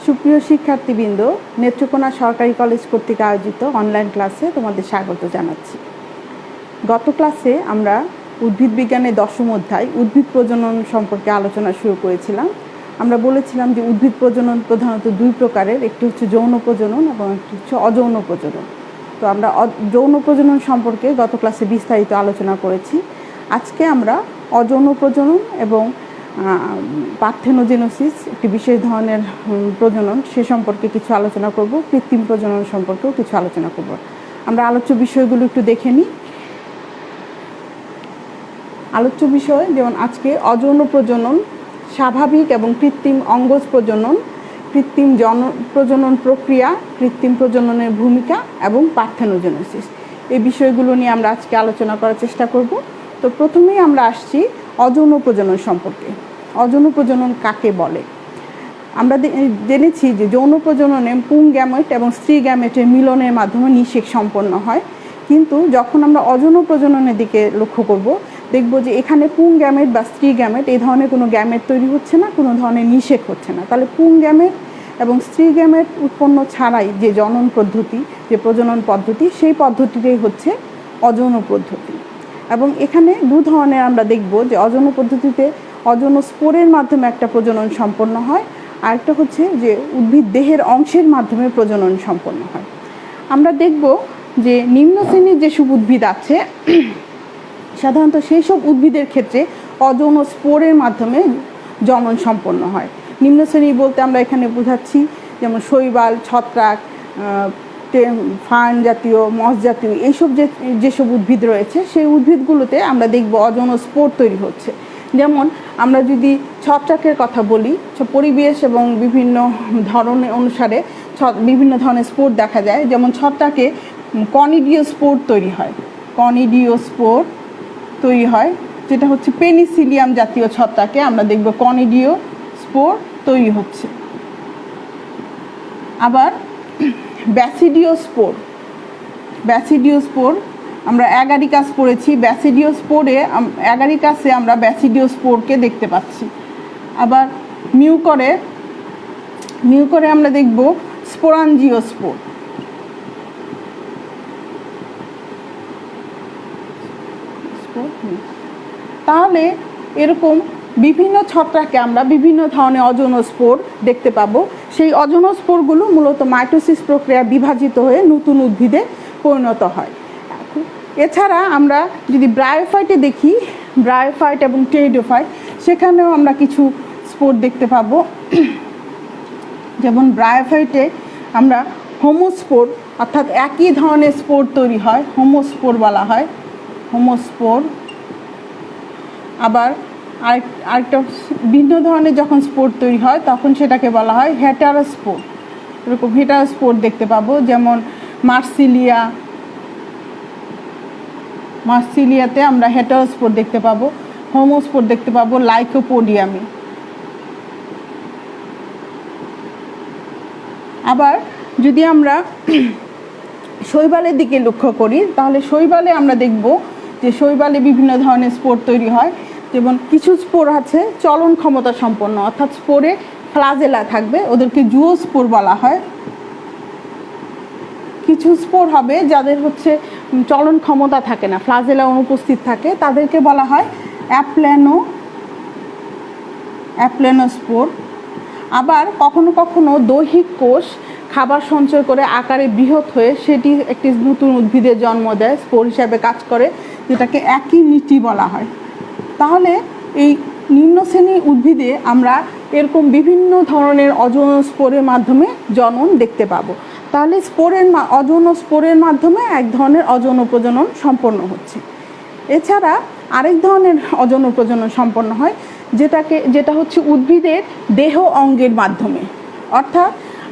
সুপ্রিয় শিক্ষার্থীবৃন্দ, নেত্রকোনা সরকারি কলেজ কর্তৃক আয়োজিত অনলাইন ক্লাসে তোমাদের স্বাগত জানাচ্ছি। গত ক্লাসে আমরা উদ্ভিদ বিজ্ঞানের 10ম অধ্যায় উদ্ভিদ প্রজনন সম্পর্কে আলোচনা শুরু করেছিলাম। আমরা বলেছিলাম যে উদ্ভিদ প্রজনন প্রধানত দুই প্রকারের, একটি হচ্ছে যৌন প্রজনন এবং একটি হচ্ছে অযৌন প্রজনন। তো আমরা যৌন প্রজনন সম্পর্কে গত ক্লাসে বিস্তারিত আলোচনা করেছি। আজকে আমরা অযৌন প্রজনন এবং পার্থেনোজেনোসিস, একটি বিশেষ ধরনের প্রজনন, সে সম্পর্কে কিছু আলোচনা করব। কৃত্রিম প্রজনন সম্পর্কেও কিছু আলোচনা করব। আমরা আলোচ্য বিষয়গুলো একটু দেখে নিই। আলোচ্য বিষয় যেমন আজকে অযৌন প্রজনন, স্বাভাবিক এবং কৃত্রিম অঙ্গজ প্রজনন, কৃত্রিম প্রজনন প্রক্রিয়া, কৃত্রিম প্রজননের ভূমিকা এবং পার্থেনোজেনোসিস, এই বিষয়গুলো নিয়ে আমরা আজকে আলোচনা করার চেষ্টা করব। তো প্রথমেই আমরা আসছি অযৌন প্রজনন সম্পর্কে। অযৌন প্রজনন কাকে বলে? আমরা জেনেছি যে যৌন প্রজননে পুং গ্যামেট এবং স্ত্রী গ্যামেটের মিলনের মাধ্যমে নিষেক সম্পন্ন হয়, কিন্তু যখন আমরা অযৌন প্রজননের দিকে লক্ষ্য করব, দেখব যে এখানে পুং গ্যামেট বা স্ত্রী গ্যামেট এই ধরনের কোনো গ্যামেট তৈরি হচ্ছে না, কোনো ধরনের নিষেক হচ্ছে না। তাহলে পুং গ্যামেট এবং স্ত্রী গ্যামেট উৎপন্ন ছাড়াই যে জনন পদ্ধতি, যে প্রজনন পদ্ধতি, সেই পদ্ধতিটাই হচ্ছে অযৌন পদ্ধতি। এবং এখানে দু ধরনের আমরা দেখব যে অযৌন পদ্ধতিতে অযৌন স্পোরের মাধ্যমে একটা প্রজনন সম্পন্ন হয়, আরেকটা হচ্ছে যে উদ্ভিদ দেহের অংশের মাধ্যমে প্রজনন সম্পন্ন হয়। আমরা দেখব যে নিম্ন শ্রেণীর যেসব উদ্ভিদ আছে, সাধারণত সেই সব উদ্ভিদের ক্ষেত্রে অযৌন স্পোরের মাধ্যমে জনন সম্পন্ন হয়। নিম্ন শ্রেণী বলতে আমরা এখানে বোঝাচ্ছি যেমন শৈবাল, ছত্রাক, ফার্ন জাতীয়, মস জাতীয় এইসব যেসব উদ্ভিদ রয়েছে, সেই উদ্ভিদগুলোতে আমরা দেখব অযৌন স্পোর তৈরি হচ্ছে। যেমন আমরা যদি ছত্রাকের কথা বলি, পরিবেশ এবং বিভিন্ন ধরনের অনুসারে বিভিন্ন ধরনের স্পোর দেখা যায়। যেমন ছত্রাকে কনিডিও স্পোর তৈরি হয়, কনিডিও স্পোর তৈরি হয়, যেটা হচ্ছে পেনিসিলিয়াম জাতীয় ছত্রাকে আমরা দেখব কনিডিও স্পোর তৈরি হচ্ছে। আবার ব্যাসিডিওস্পোর, ব্যাসিডিওস্পোর আমরা অ্যাগারিকাস পড়েছি, ব্যাসিডিওস্পোরে অ্যাগারিকাসে আমরা ব্যাসিডিওস্পোরকে দেখতে পাচ্ছি। আবার মিউকরে আমরা দেখব স্পোরাঞ্জিওস্পোর। তাহলে এরকম বিভিন্ন ছত্রাকে আমরা বিভিন্ন ধরনের অযৌন স্পোর দেখতে পাবো। সেই অযৌন স্পোরগুলো মূলত মাইটোসিস প্রক্রিয়া বিভাজিত হয়ে নতুন উদ্ভিদে পরিণত হয়। এছাড়া আমরা যদি ব্রায়োফাইটে দেখি, ব্রায়োফাইট এবং টেরিডোফাইট, সেখানেও আমরা কিছু স্পোর দেখতে পাবো। যেমন ব্রায়োফাইটে আমরা হোমোস্পোর, অর্থাৎ একই ধরনের স্পোর তৈরি হয়, হোমোস্পোর বলা হয়, হোমোস্পোর। আবার আরেকটা ভিন্ন ধরনের যখন স্পোর তৈরি হয় তখন সেটাকে বলা হয় হেটারোস্পোর। এরকম হেটারোস্পোর দেখতে পাবো, যেমন মার্সিলিয়াতে আমরা হেটারোস্পোর দেখতে পাবো, হোমোস্পোর দেখতে পাবো লাইকোপোডিয়ামে। আবার যদি আমরা শৈবালের দিকে লক্ষ্য করি, তাহলে শৈবালে আমরা দেখব যে শৈবালে বিভিন্ন ধরনের স্পোর তৈরি হয়। যেমন কিছু স্পোর আছে চলন ক্ষমতা সম্পন্ন, অর্থাৎ স্পোরে ফ্লাজেলা থাকবে, ওদেরকে জুওস্পোর বলা হয়। কিছু স্পোর হবে যাদের হচ্ছে চলন ক্ষমতা থাকে না, ফ্লাজেলা অনুপস্থিত থাকে, তাদেরকে বলা হয় অ্যাপ্লেনোস্পোর। আবার কখনো কখনো দৈহিক কোষ খাবার সঞ্চয় করে আকারে বৃহৎ হয়ে সেটি একটি নতুন উদ্ভিদের জন্ম দেয়, স্পোর হিসাবে কাজ করে, যেটাকে অ্যাকিনিটি বলা হয়। তাহলে এই নিম্ন শ্রেণীর উদ্ভিদে আমরা এরকম বিভিন্ন ধরনের অযৌন স্পোরের মাধ্যমে জনন দেখতে পাবো। তাহলে অযৌন স্পোরের মাধ্যমে এক ধরনের অযৌন প্রজনন সম্পন্ন হচ্ছে। এছাড়া আরেক ধরনের অযৌন প্রজনন সম্পন্ন হয়, যেটা হচ্ছে উদ্ভিদের দেহ অঙ্গের মাধ্যমে। অর্থাৎ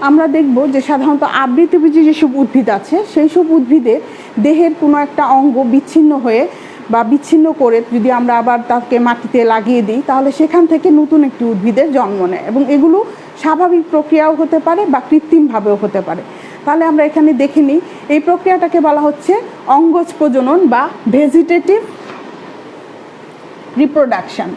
আমরা দেখব যে সাধারণত আবৃতবীজী যেসব উদ্ভিদ আছে, সেই সব উদ্ভিদের দেহের কোনো একটা অঙ্গ বিচ্ছিন্ন হয়ে বা বিচ্ছিন্ন করে যদি আমরা আবার তাকে মাটিতে লাগিয়ে দিই, তাহলে সেখান থেকে নতুন একটি উদ্ভিদের জন্ম নেয়, এবং এগুলো স্বাভাবিক প্রক্রিয়াও হতে পারে বা কৃত্রিমভাবেও হতে পারে। তাহলে আমরা এখানে দেখে নিই, এই প্রক্রিয়াটাকে বলা হচ্ছে অঙ্গজ প্রজনন বা ভেজিটেটিভ রিপ্রোডাকশন।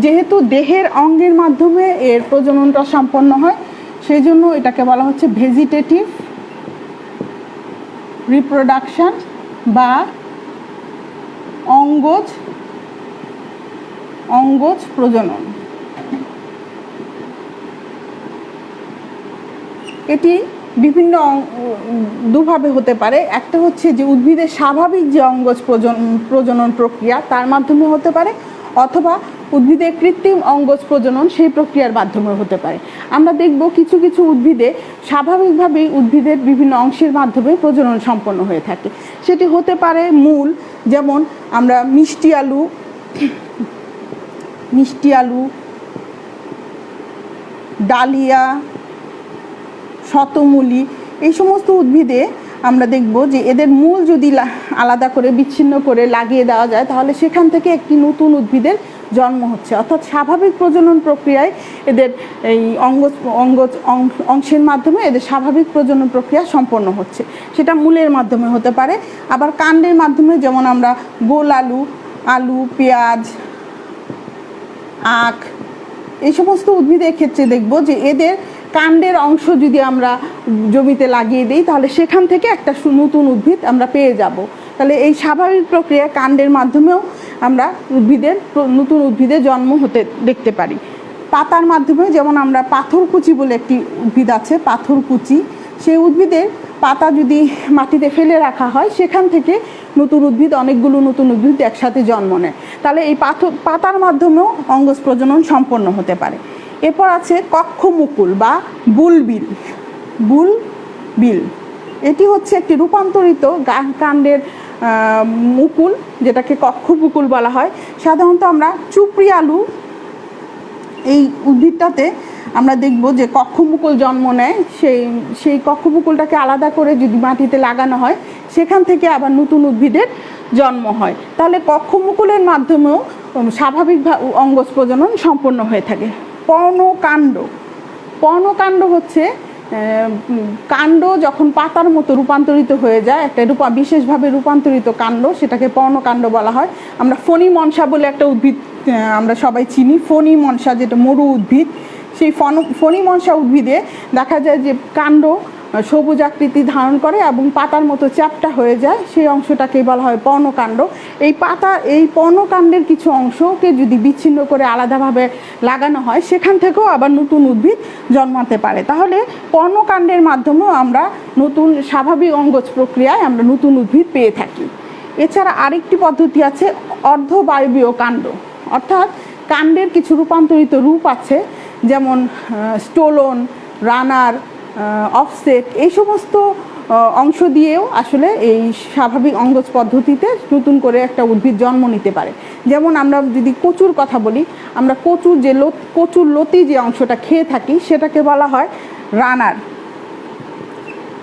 যেহেতু দেহের অঙ্গের মাধ্যমে এর প্রজননটা সম্পন্ন হয়, সেই জন্য এটাকে বলা হচ্ছে ভেজিটেটিভ রিপ্রোডাকশন বা অঙ্গজ প্রজনন। এটি বিভিন্ন দুভাবে হতে পারে। একটা হচ্ছে যে উদ্ভিদের স্বাভাবিক যে অঙ্গজ প্রজনন প্রক্রিয়া তার মাধ্যমে হতে পারে, অথবা উদ্ভিদের কৃত্রিম অঙ্গজ প্রজনন সেই প্রক্রিয়ার মাধ্যমে হতে পারে। আমরা দেখব কিছু কিছু উদ্ভিদে স্বাভাবিকভাবেই উদ্ভিদের বিভিন্ন অংশের মাধ্যমে প্রজনন সম্পন্ন হয়ে থাকে। সেটি হতে পারে মূল, যেমন আমরা মিষ্টি আলু, ডালিয়া, শতমূলী, এই সমস্ত উদ্ভিদে আমরা দেখব যে এদের মূল যদি আলাদা করে বিচ্ছিন্ন করে লাগিয়ে দেওয়া যায় তাহলে সেখান থেকে একটি নতুন উদ্ভিদের জন্ম হচ্ছে। অর্থাৎ স্বাভাবিক প্রজনন প্রক্রিয়ায় এদের এই অংশের মাধ্যমে এদের স্বাভাবিক প্রজনন প্রক্রিয়া সম্পন্ন হচ্ছে। সেটা মূলের মাধ্যমে হতে পারে, আবার কাণ্ডের মাধ্যমে, যেমন আমরা গোল আলু, পেঁয়াজ, আখ, এই সমস্ত উদ্ভিদের ক্ষেত্রে দেখব যে এদের কাণ্ডের অংশ যদি আমরা জমিতে লাগিয়ে দিই তাহলে সেখান থেকে একটা নতুন উদ্ভিদ আমরা পেয়ে যাব। তাহলে এই স্বাভাবিক প্রক্রিয়া কাণ্ডের মাধ্যমেও আমরা নতুন উদ্ভিদের জন্ম হতে দেখতে পারি। পাতার মাধ্যমে, যেমন আমরা পাথরকুচি বলে একটি উদ্ভিদ আছে, পাথরকুচি, সেই উদ্ভিদের পাতা যদি মাটিতে ফেলে রাখা হয় সেখান থেকে অনেকগুলো নতুন উদ্ভিদ একসাথে জন্ম নেয়। তাহলে এই পাতার মাধ্যমেও অঙ্গজ প্রজনন সম্পন্ন হতে পারে। এরপর আছে কক্ষমুকুল বা বুলবিল। এটি হচ্ছে একটি রূপান্তরিত কাণ্ডের মুকুল, যেটাকে কক্ষমুকুল বলা হয়। সাধারণত আমরা চুপড়ি আলু, এই উদ্ভিদটাতে আমরা দেখব যে কক্ষমুকুল জন্ম নেয়। সেই কক্ষমুকুলটাকে আলাদা করে যদি মাটিতে লাগানো হয় সেখান থেকে আবার নতুন উদ্ভিদের জন্ম হয়। তাহলে কক্ষমুকুলের মাধ্যমেও স্বাভাবিক অঙ্গজ প্রজনন সম্পন্ন হয়ে থাকে। পর্ণকাণ্ড হচ্ছে কাণ্ড যখন পাতার মতো রূপান্তরিত হয়ে যায়, একটা বিশেষভাবে রূপান্তরিত কাণ্ড, সেটাকে পর্ণকাণ্ড বলা হয়। আমরা ফণী মনসা বলে একটা উদ্ভিদ আমরা সবাই চিনি, ফণী মনসা, যেটা মরু উদ্ভিদ। সেই ফণী মনসা উদ্ভিদে দেখা যায় যে কাণ্ড সবুজ আকৃতি ধারণ করে এবং পাতার মতো চ্যাপ্টা হয়ে যায়, সেই অংশটাকে বলা হয় পর্ণকাণ্ড। এই পর্ণকাণ্ডের কিছু অংশকে যদি বিচ্ছিন্ন করে আলাদাভাবে লাগানো হয় সেখান থেকেও আবার নতুন উদ্ভিদ জন্মাতে পারে। তাহলে পর্ণকাণ্ডের মাধ্যমেও আমরা নতুন স্বাভাবিক অঙ্গজ প্রক্রিয়ায় আমরা নতুন উদ্ভিদ পেয়ে থাকি। এছাড়া আরেকটি পদ্ধতি আছে অর্ধবায়বীয় কাণ্ড, অর্থাৎ কাণ্ডের কিছু রূপান্তরিত রূপ আছে, যেমন স্টোলন, রানার, অফসেট, এই সমস্ত অংশ দিয়েও আসলে এই স্বাভাবিক অঙ্গজ পদ্ধতিতে নতুন করে একটা উদ্ভিদ জন্ম নিতে পারে। যেমন আমরা যদি কচুর কথা বলি, আমরা কচুর লতি যে অংশটা খেয়ে থাকি সেটাকে বলা হয় রানার।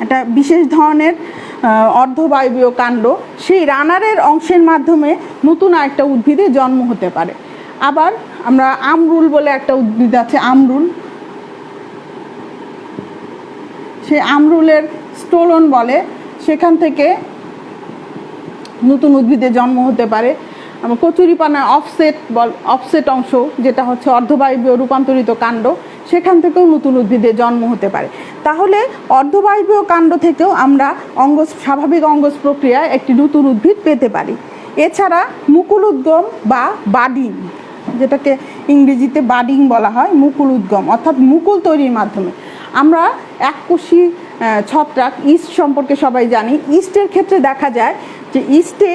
একটা বিশেষ ধরনের অর্ধবায়বীয় কাণ্ড, সেই রানারের অংশের মাধ্যমে নতুন আরেকটা উদ্ভিদে জন্ম হতে পারে। আবার আমরা আমরুল বলে একটা উদ্ভিদ আছে, সেই আমরুলের স্টোলন বলে, সেখান থেকে নতুন উদ্ভিদের জন্ম হতে পারে। আমরা কচুরিপানার অফসেট অংশ, যেটা হচ্ছে অর্ধবায়বীয় রূপান্তরিত কাণ্ড, সেখান থেকেও নতুন উদ্ভিদের জন্ম হতে পারে। তাহলে অর্ধবায়বীয় কাণ্ড থেকেও আমরা স্বাভাবিক অঙ্গজ প্রক্রিয়ায় একটি নতুন উদ্ভিদ পেতে পারি। এছাড়া মুকুল উদ্গম বা বাডিং, যেটাকে ইংরেজিতে বাডিং বলা হয়, মুকুল উদ্গম অর্থাৎ মুকুল তৈরির মাধ্যমে। আমরা এককোষী ছত্রাক ইস্ট সম্পর্কে সবাই জানি। ইস্টের ক্ষেত্রে দেখা যায় যে ইস্টে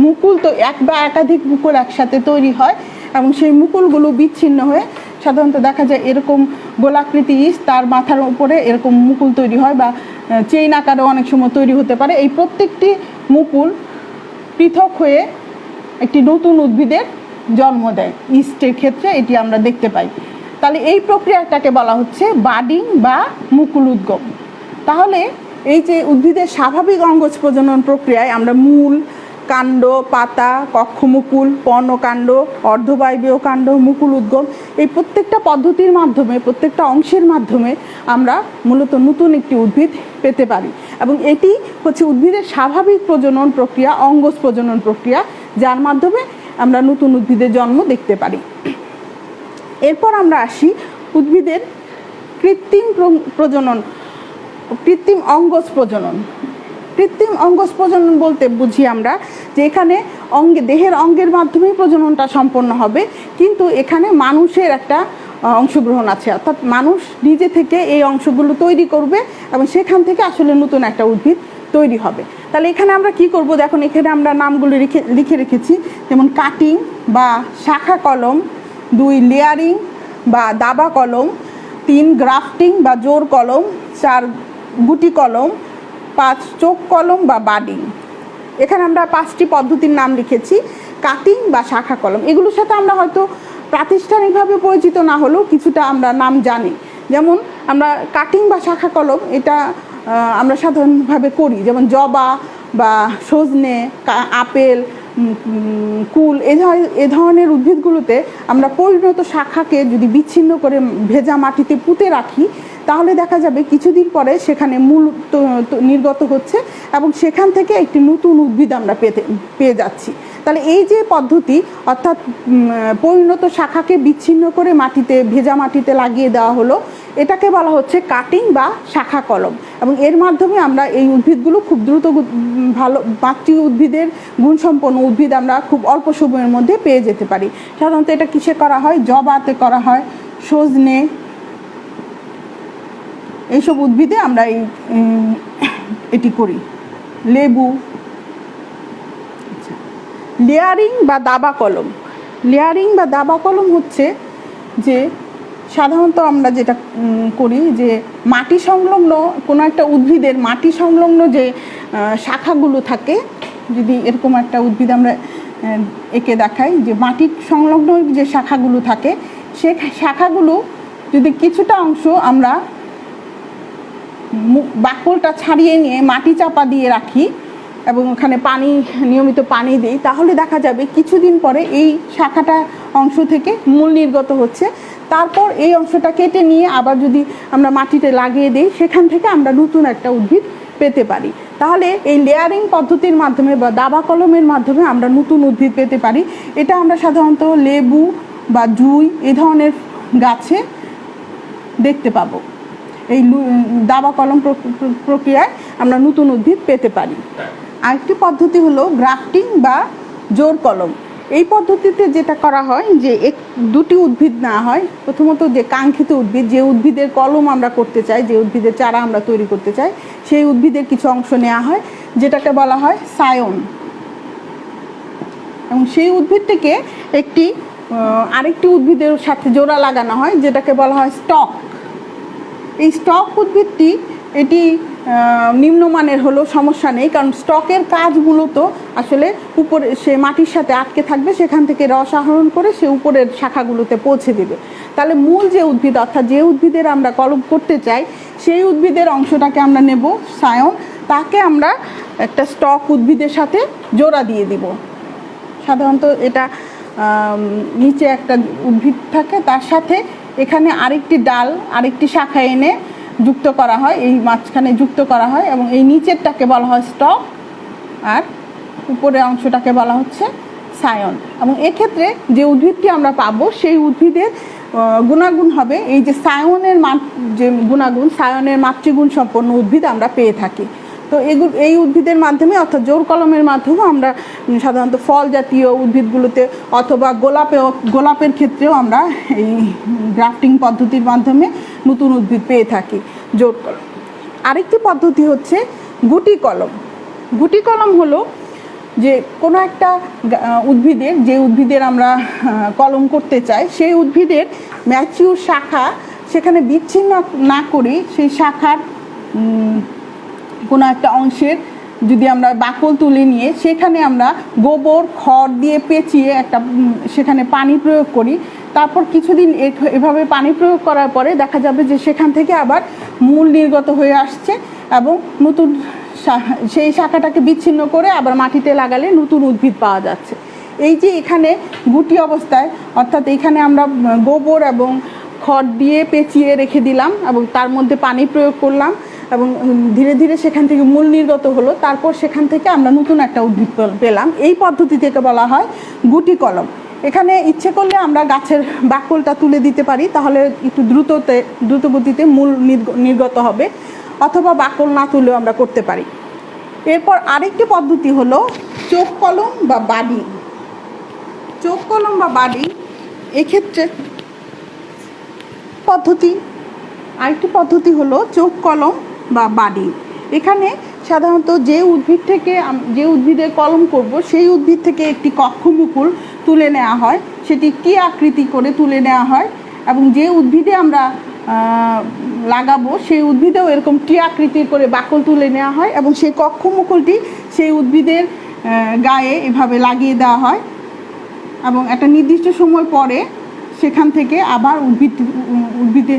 মুকুল তো এক বা একাধিক মুকুল একসাথে তৈরি হয় এবং সেই মুকুলগুলো বিচ্ছিন্ন হয়ে সাধারণত দেখা যায় এরকম গোলাকৃতি ইস্ট, তার মাথার উপরে এরকম মুকুল তৈরি হয় বা চেইন আকারেও অনেক সময় তৈরি হতে পারে। এই প্রত্যেকটি মুকুল পৃথক হয়ে একটি নতুন উদ্ভিদের জন্ম দেয়। ইস্টের ক্ষেত্রে এটি আমরা দেখতে পাই। তাহলে এই প্রক্রিয়াটাকে বলা হচ্ছে বাডিং বা মুকুল উদ্গম। তাহলে এই যে উদ্ভিদের স্বাভাবিক অঙ্গজ প্রজনন প্রক্রিয়ায় আমরা মূল, কাণ্ড, পাতা, কক্ষমুকুল, পর্ণকাণ্ড, অর্ধবায়বীয় কাণ্ড, মুকুল উদ্গম, এই প্রত্যেকটা পদ্ধতির মাধ্যমে, প্রত্যেকটা অংশের মাধ্যমে আমরা মূলত নতুন একটি উদ্ভিদ পেতে পারি। এবং এটি হচ্ছে উদ্ভিদের স্বাভাবিক প্রজনন প্রক্রিয়া, অঙ্গজ প্রজনন প্রক্রিয়া, যার মাধ্যমে আমরা নতুন উদ্ভিদের জন্ম দেখতে পারি। এরপর আমরা আসি উদ্ভিদের কৃত্রিম প্রজনন, কৃত্রিম অঙ্গজ প্রজনন। কৃত্রিম অঙ্গজ প্রজনন বলতে বুঝি আমরা যে এখানে দেহের অঙ্গের মাধ্যমেই প্রজননটা সম্পন্ন হবে, কিন্তু এখানে মানুষের একটা অংশগ্রহণ আছে, অর্থাৎ মানুষ নিজে থেকে এই অংশগুলো তৈরি করবে এবং সেখান থেকে আসলে নতুন একটা উদ্ভিদ তৈরি হবে। তাহলে এখানে আমরা কি করব, দেখুন এখানে আমরা নামগুলো লিখে রেখেছি, যেমন কাটিং বা শাখা কলম, 2 লেয়ারিং বা দাবা কলম, 3 গ্রাফটিং বা জোর কলম, 4 গুটি কলম, 5 চোখ কলম বা বাডিং। এখানে আমরা 5টি পদ্ধতির নাম লিখেছি, কাটিং বা শাখা কলম। এগুলোর সাথে আমরা হয়তো প্রাতিষ্ঠানিকভাবে পরিচিত না হলেও কিছুটা আমরা নাম জানি। যেমন আমরা কাটিং বা শাখা কলম এটা আমরা সাধারণভাবে করি, যেমন জবা বা সজনে, আপেল, কুল, এ ধরনের উদ্ভিদগুলোতে আমরা পরিণত শাখাকে যদি বিচ্ছিন্ন করে ভেজা মাটিতে পুঁতে রাখি, তাহলে দেখা যাবে কিছুদিন পরে সেখানে মূল নির্গত হচ্ছে এবং সেখান থেকে একটি নতুন উদ্ভিদ আমরা পেয়ে যাচ্ছি। তাহলে এই যে পদ্ধতি, অর্থাৎ পরিণত শাখাকে বিচ্ছিন্ন করে মাটিতে, ভেজা মাটিতে লাগিয়ে দেওয়া হলো, এটাকে বলা হচ্ছে কাটিং বা শাখা কলম। এবং এর মাধ্যমে আমরা এই উদ্ভিদগুলো খুব দ্রুত, ভালো মাতৃ উদ্ভিদের গুণসম্পন্ন উদ্ভিদ আমরা খুব অল্প সময়ের মধ্যে পেয়ে যেতে পারি। সাধারণত এটা কিসে করা হয়, জবাতে করা হয়, সজনে, এইসব উদ্ভিদে আমরা এটি করি, লেবু। লেয়ারিং বা দাবা কলম। লেয়ারিং বা দাবা কলম হচ্ছে যে সাধারণত আমরা যেটা করি যে মাটি সংলগ্ন কোনো একটা উদ্ভিদের মাটি সংলগ্ন যে শাখাগুলো থাকে, যদি এরকম একটা উদ্ভিদ আমরা এঁকে দেখাই, যে মাটি সংলগ্ন যে শাখাগুলো থাকে, সে শাখাগুলো যদি কিছুটা অংশ আমরা বাকলটা ছাড়িয়ে নিয়ে মাটি চাপা দিয়ে রাখি এবং ওখানে নিয়মিত পানি দিই, তাহলে দেখা যাবে কিছুদিন পরে এই শাখাটা অংশ থেকে মূল নির্গত হচ্ছে। তারপর এই অংশটা কেটে নিয়ে আবার যদি আমরা মাটিতে লাগিয়ে দিই, সেখান থেকে আমরা নতুন একটা উদ্ভিদ পেতে পারি। তাহলে এই লেয়ারিং পদ্ধতির মাধ্যমে বা দাবা কলমের মাধ্যমে আমরা নতুন উদ্ভিদ পেতে পারি। এটা আমরা সাধারণত লেবু বা জুঁই এই ধরনের গাছে দেখতে পাবো। এই দাবা কলম প্রক্রিয়ায় আমরা নতুন উদ্ভিদ পেতে পারি। আরেকটি পদ্ধতি হলো গ্রাফটিং বা জোর কলম। এই পদ্ধতিতে যেটা করা হয় যে দুটি উদ্ভিদ নেওয়া হয়। প্রথমত যে কাঙ্ক্ষিত উদ্ভিদ, যে উদ্ভিদের কলম আমরা করতে চাই, যে উদ্ভিদের চারা আমরা তৈরি করতে চাই, সেই উদ্ভিদের কিছু অংশ নেওয়া হয়, যেটাকে বলা হয় সায়ন। এবং সেই উদ্ভিদটিকে আরেকটি উদ্ভিদের সাথে জোড়া লাগানো হয়, যেটাকে বলা হয় স্টক। এই স্টক উদ্ভিদটি নিম্নমানের হলেও সমস্যা নেই, কারণ স্টকের কাজ মূলত আসলে উপরে সে মাটির সাথে আটকে থাকবে, সেখান থেকে রস আহরণ করে সে উপরের শাখাগুলোতে পৌঁছে দেবে। তাহলে মূল যে উদ্ভিদ, অর্থাৎ যে উদ্ভিদের আমরা কলম করতে চাই, সেই উদ্ভিদের অংশটাকে আমরা নেব সায়ন, তাকে আমরা একটা স্টক উদ্ভিদের সাথে জোড়া দিয়ে দিব। সাধারণত এটা নিচে একটা উদ্ভিদ থাকে, তার সাথে এখানে আরেকটি ডাল, আরেকটি শাখা এনে যুক্ত করা হয়, এই মাঝখানে যুক্ত করা হয় এবং এই নিচেরটাকে বলা হয় স্টক আর উপরের অংশটাকে বলা হচ্ছে সায়ন। এবং এক্ষেত্রে যে উদ্ভিদটি আমরা পাবো, সেই উদ্ভিদের গুণাগুণ হবে এই যে সায়নের যে গুণাগুণ, সায়নের মাতৃগুণ সম্পন্ন উদ্ভিদ আমরা পেয়ে থাকি। তো এই উদ্ভিদের মাধ্যমে, অর্থাৎ জোর কলমের মাধ্যমে আমরা সাধারণত ফল জাতীয় উদ্ভিদগুলোতে অথবা গোলাপের ক্ষেত্রেও আমরা এই গ্রাফটিং পদ্ধতির মাধ্যমে নতুন উদ্ভিদ পেয়ে থাকি জোর কলম। আরেকটি পদ্ধতি হচ্ছে গুটি কলম। গুটি কলম হলো যে কোনো একটা উদ্ভিদের, যে উদ্ভিদের আমরা কলম করতে চাই, সেই উদ্ভিদের ম্যাচিউর শাখা সেখানে বিচ্ছিন্ন না করে সেই শাখার কোনো একটা অংশের যদি আমরা বাকল তুলে নিয়ে সেখানে আমরা গোবর, খড় দিয়ে পেঁচিয়ে সেখানে পানি প্রয়োগ করি, তারপর কিছুদিন এভাবে পানি প্রয়োগ করার পরে দেখা যাবে যে সেখান থেকে আবার মূল নির্গত হয়ে আসছে এবং নতুন সেই শাখাটাকে বিচ্ছিন্ন করে আবার মাটিতে লাগালে নতুন উদ্ভিদ পাওয়া যাচ্ছে। এই যে এখানে গুটি অবস্থায়, অর্থাৎ এখানে আমরা গোবর এবং খড় দিয়ে পেঁচিয়ে রেখে দিলাম এবং তার মধ্যে পানি প্রয়োগ করলাম এবং ধীরে ধীরে সেখান থেকে মূল নির্গত হলো, তারপর সেখান থেকে আমরা নতুন একটা উদ্ভিদ পেলাম। এই পদ্ধতি থেকে বলা হয় গুটি কলম। এখানে ইচ্ছে করলে আমরা গাছের বাকলটা তুলে দিতে পারি, তাহলে একটু দ্রুত গতিতে মূল নির্গত হবে, অথবা বাকল না তুলেও আমরা করতে পারি। এরপর আরেকটি পদ্ধতি হলো চোখ কলম বা বাডিং। চোখ কলম বা বাডিং এক্ষেত্রে আরেকটি পদ্ধতি হলো চোখ কলম বা বাডিং। এখানে সাধারণত যে উদ্ভিদের কলম করব সেই উদ্ভিদ থেকে একটি কক্ষমুকুল তুলে নেওয়া হয়, সেটি কি আকৃতি করে তুলে নেওয়া হয়, এবং যে উদ্ভিদে আমরা লাগাবো সেই উদ্ভিদেও এরকম টি আকৃতির করে বাকল তুলে নেওয়া হয়, এবং সেই কক্ষমুকুলটি সেই উদ্ভিদের গায়ে এভাবে লাগিয়ে দেওয়া হয়, এবং একটা নির্দিষ্ট সময় পরে সেখান থেকে আবার উদ্ভিদে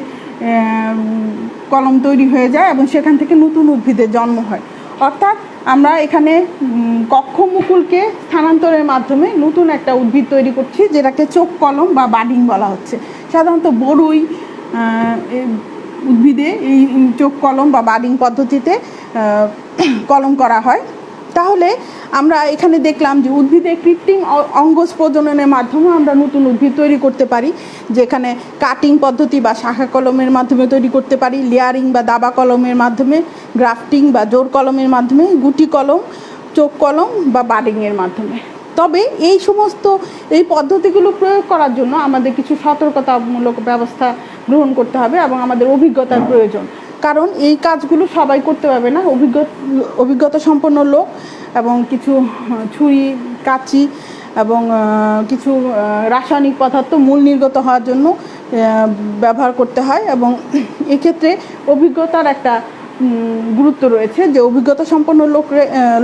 কলম তৈরি হয়ে যায় এবং সেখান থেকে নতুন উদ্ভিদের জন্ম হয়। অর্থাৎ আমরা এখানে কক্ষমুকুলকে স্থানান্তরের মাধ্যমে নতুন একটা উদ্ভিদ তৈরি করছি, যেটাকে চোখ কলম বা বাডিং বলা হচ্ছে। সাধারণত বড়ই উদ্ভিদে এই চোখ কলম বা বাডিং পদ্ধতিতে কলম করা হয়। তাহলে আমরা এখানে দেখলাম যে উদ্ভিদের কৃত্রিম অঙ্গজ প্রজননের মাধ্যমে আমরা নতুন উদ্ভিদ তৈরি করতে পারি, যেখানে কাটিং পদ্ধতি বা শাখা কলমের মাধ্যমে তৈরি করতে পারি, লেয়ারিং বা দাবা কলমের মাধ্যমে, গ্রাফটিং বা জোর কলমের মাধ্যমে, গুটি কলম, চোখ কলম বা বাডিংয়ের মাধ্যমে। তবে এই পদ্ধতিগুলো প্রয়োগ করার জন্য আমাদের কিছু সতর্কতামূলক ব্যবস্থা গ্রহণ করতে হবে এবং আমাদের অভিজ্ঞতার প্রয়োজন, কারণ এই কাজগুলো সবাই করতে পারবে না। অভিজ্ঞতা সম্পন্ন লোক এবং কিছু ছুরি, কাঁচি এবং কিছু রাসায়নিক পদার্থ মূল নির্গত হওয়ার জন্য ব্যবহার করতে হয়, এবং এক্ষেত্রে অভিজ্ঞতার একটা গুরুত্ব রয়েছে, যে অভিজ্ঞতা সম্পন্ন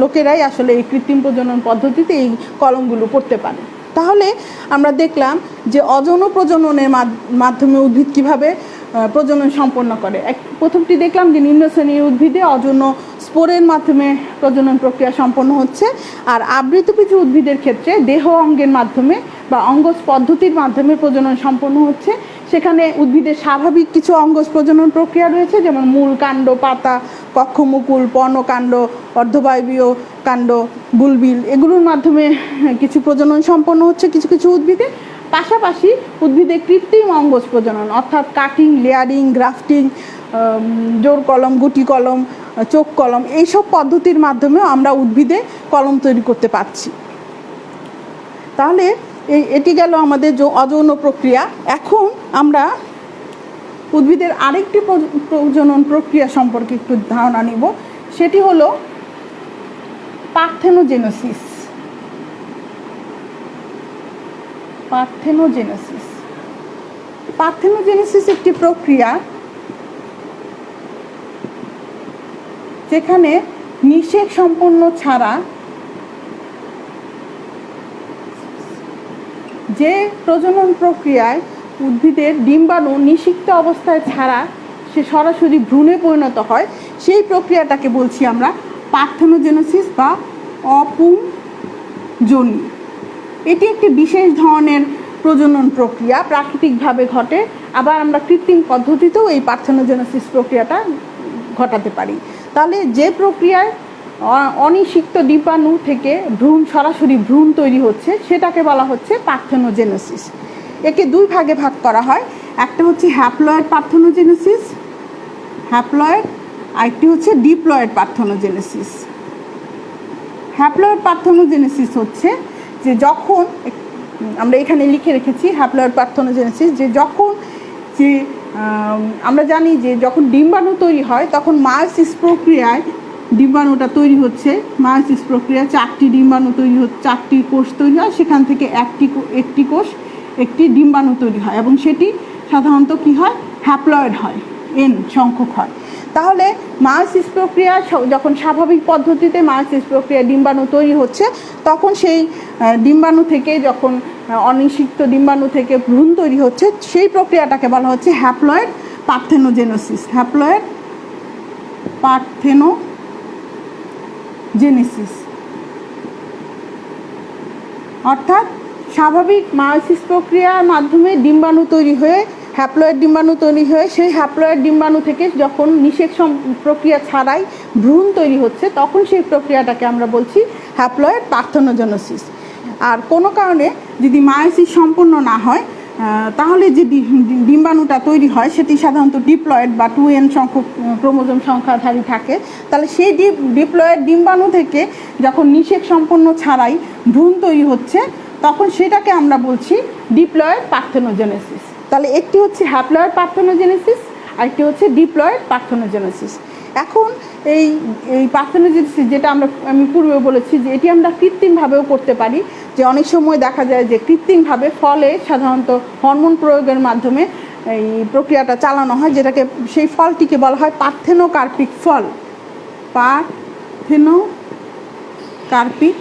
লোকেরাই আসলে এই কৃত্রিম প্রজনন পদ্ধতিতে এই কলমগুলো করতে পারে। তাহলে আমরা দেখলাম যে অযৌন প্রজননের মাধ্যমে উদ্ভিদ কীভাবে প্রজনন সম্পন্ন করে। প্রথমটি দেখলাম যে নিম্ন শ্রেণীর উদ্ভিদে অযৌন স্পোরের মাধ্যমে প্রজনন প্রক্রিয়া সম্পন্ন হচ্ছে, আর আবৃতবীজী উদ্ভিদের ক্ষেত্রে দেহ অঙ্গের মাধ্যমে বা অঙ্গজ পদ্ধতির মাধ্যমে প্রজনন সম্পন্ন হচ্ছে। সেখানে উদ্ভিদের স্বাভাবিক কিছু অঙ্গজ প্রজনন প্রক্রিয়া রয়েছে, যেমন মূল, কাণ্ড, পাতা, কক্ষমুকুল, পর্ণকাণ্ড, অর্ধবায়বীয় কাণ্ড, বুলবিল, এগুলোর মাধ্যমে কিছু প্রজনন সম্পন্ন হচ্ছে কিছু উদ্ভিদে। পাশাপাশি উদ্ভিদের কৃত্রিম অঙ্গজ প্রজনন অর্থাৎ কাটিং, লেয়ারিং, গ্রাফটিং, জোর কলম, গুটি কলম, চোখ কলম, এইসব পদ্ধতির মাধ্যমেও আমরা উদ্ভিদে কলম তৈরি করতে পারছি। তাহলে এটি গেল আমাদের অযৌন প্রক্রিয়া। এখন আমরা উদ্ভিদের আরেকটি প্রজনন প্রক্রিয়া সম্পর্কে একটু ধারণা নিব, সেটি হলো পার্থেনোজেনেসিস। পার্থেনোজেনেসিস একটি প্রক্রিয়া যেখানে নিষেক সম্পন্ন ছাড়া, যে প্রজনন প্রক্রিয়ায় উদ্ভিদের ডিম্বাণু নিষিক্ত অবস্থায় ছাড়া সে সরাসরি ভ্রূণে পরিণত হয়, সেই প্রক্রিয়াটাকে বলছি আমরা পার্থেনোজেনেসিস বা অপুংজনি। এটি একটি বিশেষ ধরনের প্রজনন প্রক্রিয়া, প্রাকৃতিকভাবে ঘটে। আবার আমরা কৃত্রিম পদ্ধতিতেও এই পার্থেনোজেনেসিস প্রক্রিয়াটা ঘটাতে পারি। তাহলে যে প্রক্রিয়ায় অনিষিক্ত ডিম্বাণু থেকে সরাসরি ভ্রূণ তৈরি হচ্ছে, সেটাকে বলা হচ্ছে পার্থেনোজেনেসিস। একে দুই ভাগে ভাগ করা হয়, একটা হচ্ছে হ্যাপ্লয়েড পার্থেনোজেনেসিস, আরেকটি হচ্ছে ডিপ্লয়েড পার্থেনোজেনেসিস। হ্যাপ্লয়েড পার্থেনোজেনেসিস হচ্ছে যে যখন, আমরা এখানে লিখে রেখেছি হ্যাপ্লয়েড পার্থেনোজেনেসিস, যে যখন আমরা জানি যে যখন ডিম্বাণু তৈরি হয় তখন মায়োসিস প্রক্রিয়ায় ডিম্বাণুটা তৈরি হচ্ছে। মায়োসিস প্রক্রিয়া 4টি ডিম্বাণু তৈরি হচ্ছে, 4টি কোষ তৈরি হয়, সেখান থেকে একটি ডিম্বাণু তৈরি হয়, এবং সেটি সাধারণত কি হয়, হ্যাপ্লয়েড হয়, N সংখ্যক হয়। তাহলে মায়োসিস প্রক্রিয়া যখন স্বাভাবিক পদ্ধতিতে মায়োসিস প্রক্রিয়া ডিম্বাণু তৈরি হচ্ছে, তখন সেই ডিম্বাণু থেকে, যখন অনিষিক্ত ডিম্বাণু থেকে ভ্রূণ তৈরি হচ্ছে, সেই প্রক্রিয়াটাকে বলা হচ্ছে হ্যাপ্লয়েড পার্থেনোজেনেসিস। হ্যাপ্লয়েড পার্থেনোজেনেসিস অর্থাৎ স্বাভাবিক মায়োসিস প্রক্রিয়ার মাধ্যমে ডিম্বাণু তৈরি হয়ে, হ্যাপ্লয়েড ডিম্বাণু তৈরি হয়ে, সেই হ্যাপ্লয়েড ডিম্বাণু থেকে যখন নিষেক প্রক্রিয়া ছাড়াই ভ্রূণ তৈরি হচ্ছে, তখন সেই প্রক্রিয়াটাকে আমরা বলছি হ্যাপ্লয়েড পার্থেনোজেনেসিস। আর কোনো কারণে যদি মায়োসিস সম্পন্ন না হয় তাহলে যে ডিম্বাণুটা তৈরি হয় সেটি সাধারণত ডিপ্লয়েড বা 2n সংখ্যক ক্রোমোজোম সংখ্যাধারী থাকে। তাহলে সেই ডিপ্লয়েড ডিম্বাণু থেকে যখন নিষেক সম্পন্ন ছাড়াই ভ্রূণ তৈরি হচ্ছে তখন সেটাকে আমরা বলছি ডিপ্লয়েড পার্থেনোজেনেসিস। তাহলে একটি হচ্ছে হ্যাপ্লয়েড পার্থেনোজেনেসিস, আরেকটি হচ্ছে ডিপ্লয়েড পার্থেনোজেনেসিস। এখন এই পার্থেনোজেনেসিস যেটা আমি পূর্বে বলেছি যে এটি আমরা কৃত্রিমভাবেও করতে পারি, যে অনেক সময় দেখা যায় যে কৃত্রিমভাবে ফলে সাধারণত হরমোন প্রয়োগের মাধ্যমে এই প্রক্রিয়াটা চালানো হয়, যেটাকে সেই ফলটিকে বলা হয় পার্থেনোকার্পিক ফল। পার্থেনোকার্পিক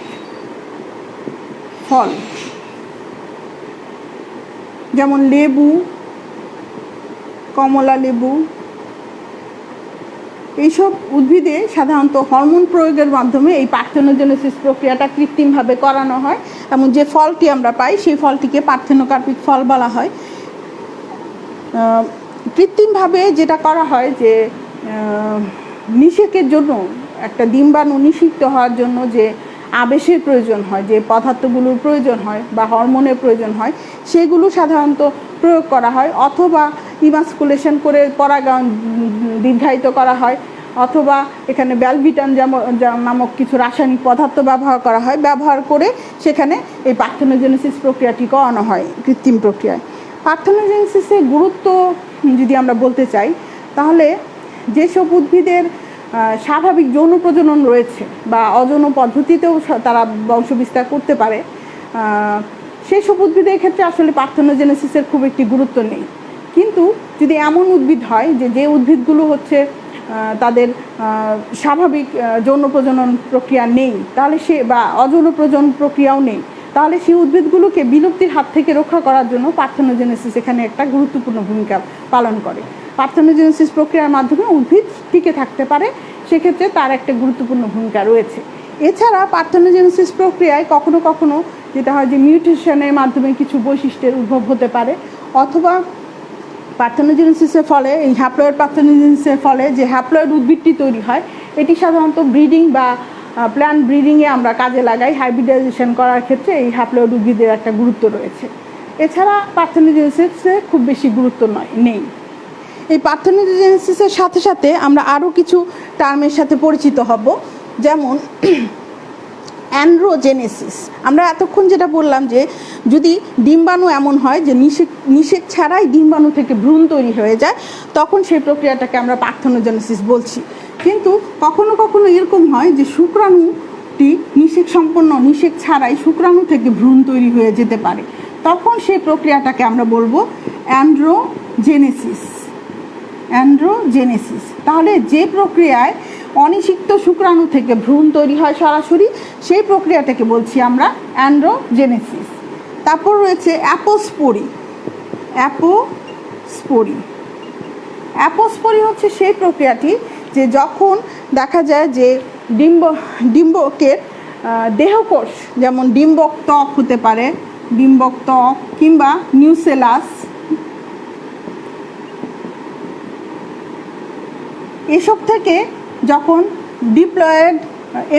ফল, যেমন লেবু, কমলা লেবু, এইসব উদ্ভিদে সাধারণত হরমোন প্রয়োগের মাধ্যমে এই পার্থেনোজেনেসিস প্রক্রিয়াটা কৃত্রিমভাবে করানো হয় এবং যে ফলটি আমরা পাই সেই ফলটিকে পার্থেনোকার্পিক ফল বলা হয়। কৃত্রিমভাবে যেটা করা হয় যে নিষেকের জন্য একটা ডিম্বাণু নিষিক্ত হওয়ার জন্য যে আবেশের প্রয়োজন হয়, যে পদার্থগুলোর প্রয়োজন হয় বা হরমোনের প্রয়োজন হয়, সেগুলো সাধারণত প্রয়োগ করা হয়, অথবা ইমাস্কুলেশন করে পরাগায়ন দীর্ঘায়িত করা হয়, অথবা এখানে ব্যালভিটান নামক কিছু রাসায়নিক পদার্থ ব্যবহার করা হয়, ব্যবহার করে সেখানে এই পার্থেনোজেনেসিস প্রক্রিয়াটি করানো হয় কৃত্রিম প্রক্রিয়ায়। পার্থেনোজেনেসিসের গুরুত্ব যদি আমরা বলতে চাই তাহলে যেসব উদ্ভিদের স্বাভাবিক যৌন প্রজনন রয়েছে বা অযৌন পদ্ধতিতেও তারা বংশবিস্তার করতে পারে, সেই সব উদ্ভিদের ক্ষেত্রে আসলে পার্থেনোজেনেসিসের খুব একটি গুরুত্ব নেই। কিন্তু যদি এমন উদ্ভিদ হয় যে উদ্ভিদগুলো হচ্ছে তাদের স্বাভাবিক যৌন প্রজনন প্রক্রিয়া নেই, তাহলে বা অযৌন প্রজনন প্রক্রিয়াও নেই, তাহলে সেই উদ্ভিদগুলোকে বিলুপ্তির হাত থেকে রক্ষা করার জন্য পার্থেনোজেনেসিস এখানে একটা গুরুত্বপূর্ণ ভূমিকা পালন করে। পার্থেনোজেনেসিস প্রক্রিয়ার মাধ্যমে উদ্ভিদ টিকে থাকতে পারে, সেক্ষেত্রে তার একটা গুরুত্বপূর্ণ ভূমিকা রয়েছে। এছাড়া পার্থেনোজেনেসিস প্রক্রিয়ায় কখনো কখনো যেটা হয় যে মিউটেশনের মাধ্যমে কিছু বৈশিষ্ট্যের উদ্ভব হতে পারে, অথবা পার্থেনোজেনেসিসের ফলে এই হ্যাপ্লয়েড পার্থেনোজেনেসিসের ফলে যে হ্যাপ্লয়েড উদ্ভিদটি তৈরি হয় এটি সাধারণত ব্রিডিং বা প্ল্যান্ট ব্রিডিংয়ে আমরা কাজে লাগাই। হাইব্রিডাইজেশন করার ক্ষেত্রে এই হ্যাপ্লয়েড উদ্ভিদের একটা গুরুত্ব রয়েছে। এছাড়া পার্থেনোজেনেসিসে খুব বেশি গুরুত্ব নেই। এই পার্থেনোজেনেসিসের সাথে সাথে আমরা আরও কিছু টার্মের সাথে পরিচিত হব, যেমন অ্যান্ড্রোজেনেসিস। আমরা এতক্ষণ যেটা বললাম যে যদি ডিম্বাণু এমন হয় যে নিষেক ছাড়াই ডিম্বাণু থেকে ভ্রূণ তৈরি হয়ে যায়, তখন সেই প্রক্রিয়াটাকে আমরা পার্থেনোজেনেসিস বলছি। কিন্তু কখনো কখনো এরকম হয় যে শুক্রাণুটি নিষেক ছাড়াই শুক্রাণু থেকে ভ্রূণ তৈরি হয়ে যেতে পারে, তখন সেই প্রক্রিয়াটাকে আমরা বলবো অ্যান্ড্রোজেনেসিস। তাহলে যে প্রক্রিয়ায় অনিষিক্ত শুক্রাণু থেকে ভ্রূণ তৈরি হয় সরাসরি, সেই প্রক্রিয়াটাকে বলছি আমরা অ্যান্ড্রোজেনেসিস। তারপর রয়েছে অ্যাপোস্পোরি হচ্ছে সেই প্রক্রিয়াটি যে যখন দেখা যায় যে ডিম্বকের দেহকোষ, যেমন ডিম্বক ত্বক হতে পারে, ডিম্বক ত্বক কিংবা নিউসেলাস, এসব থেকে যখন ডিপ্লয়েড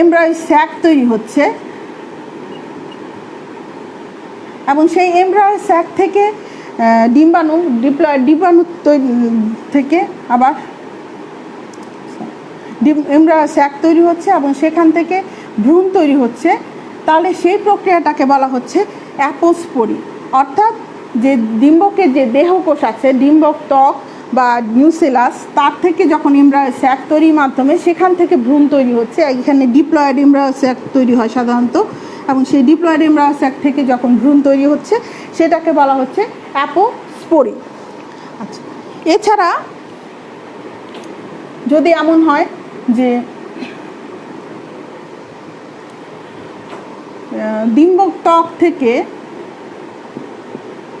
এমব্রায়ো স্যাক তৈরি হচ্ছে এবং সেই এমব্রায়ো স্যাক থেকে ডিপ্লয়েড ডিম্বাণু থেকে আবার এমব্রায়ো স্যাক তৈরি হচ্ছে এবং সেখান থেকে ভ্রূণ তৈরি হচ্ছে, তাহলে সেই প্রক্রিয়াটাকে বলা হচ্ছে অ্যাপোস্পোরি। অর্থাৎ যে ডিম্বকের যে দেহকোষ আছে, ডিম্বক ত্বক বা নিউসেলাস, তার থেকে যখন এমব্রায়ো স্যাক তৈরির মাধ্যমে সেখান থেকে ভ্রূণ তৈরি হচ্ছে, এখানে ডিপ্লয়েড এমব্রায়ো স্যাক তৈরি হয় সাধারণত, এবং সেই ডিপ্লয়েড এমব্রায়ো স্যাক থেকে যখন ভ্রূণ তৈরি হচ্ছে সেটাকে বলা হচ্ছে অ্যাপোস্পোরি। আচ্ছা, এছাড়া যদি এমন হয় যে ডিম্বক ত্বক থেকে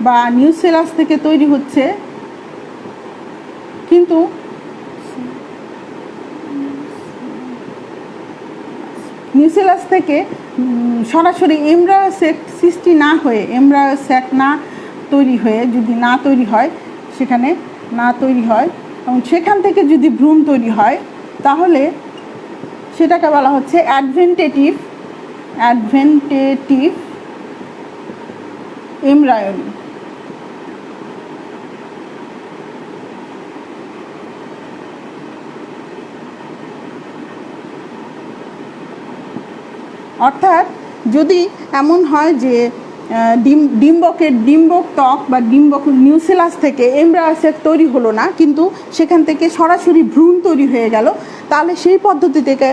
বা নিউসেলাস থেকে তৈরি হচ্ছে, কিন্তু নিউসেলাস থেকে সরাসরি এমব্রায়ো স্যাক সৃষ্টি না হয়ে, এমব্রায়ো স্যাক না তৈরি হয়ে যদি না তৈরি হয়, সেখানে না তৈরি হয় এবং সেখান থেকে যদি ভ্রূণ তৈরি হয়, তাহলে সেটাকে বলা হচ্ছে অ্যাডভেন্টেটিভ এমব্রায়োনি। অর্থাৎ যদি এমন হয় যে ডিম্বক ত্বক বা ডিম্বক নিউসেলাস থেকে এমব্রায়োসেক তৈরি হলো না, কিন্তু সেখান থেকে সরাসরি ভ্রূণ তৈরি হয়ে গেল, তাহলে সেই পদ্ধতি থেকে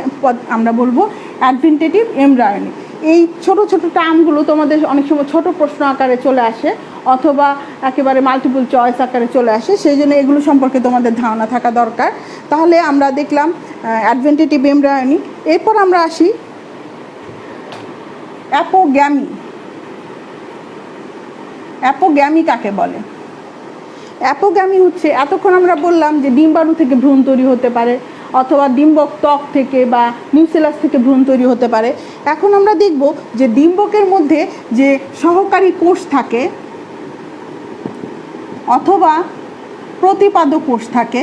আমরা বলবো অ্যাডভেন্টেটিভ এমব্রায়োনি। এই ছোট ছোট টার্মগুলো তোমাদের অনেক সময় ছোট প্রশ্ন আকারে চলে আসে অথবা একেবারে মাল্টিপল চয়েস আকারে চলে আসে, সেই জন্য এগুলো সম্পর্কে তোমাদের ধারণা থাকা দরকার। তাহলে আমরা দেখলাম অ্যাডভেন্টেটিভ এমব্রায়োনি। এরপর আমরা আসি অ্যাপোগ্যামি। অ্যাপোগ্যামি কাকে বলে? অ্যাপোগ্যামি হচ্ছে, এতক্ষণ আমরা বললাম যে ডিম্বাণু থেকে ভ্রূণ তৈরি হতে পারে অথবা ডিম্বক ত্বক থেকে বা নিউসেলাস থেকে ভ্রূণ তৈরি হতে পারে। এখন আমরা দেখব যে ডিম্বকের মধ্যে যে সহকারী কোষ থাকে অথবা প্রতিপাদক কোষ থাকে,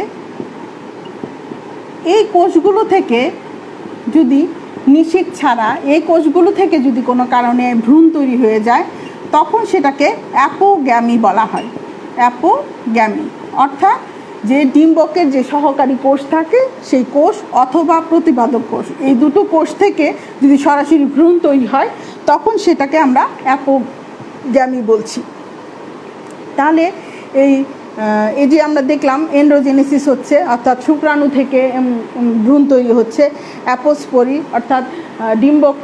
এই কোষগুলো থেকে যদি নিষেক ছাড়া এই কোষগুলো থেকে যদি কোনো কারণে ভ্রূণ তৈরি হয়ে যায়, তখন সেটাকে অ্যাপোগ্যামি বলা হয়। অ্যাপোগ্যামি অর্থাৎ যে ডিম্বকের যে সহকারী কোষ থাকে সেই কোষ অথবা প্রতিপাদক কোষ, এই দুটো কোষ থেকে যদি সরাসরি ভ্রূণ তৈরি হয়, তখন সেটাকে আমরা অ্যাপোগ্যামি বলছি। তাহলে এই যে আমরা দেখলাম এন্ড্রোজেনেসিস হচ্ছে, অর্থাৎ শুক্রাণু থেকে ভ্রূণ তৈরি হচ্ছে, অ্যাপোস্পোরি অর্থাৎ ডিম্বক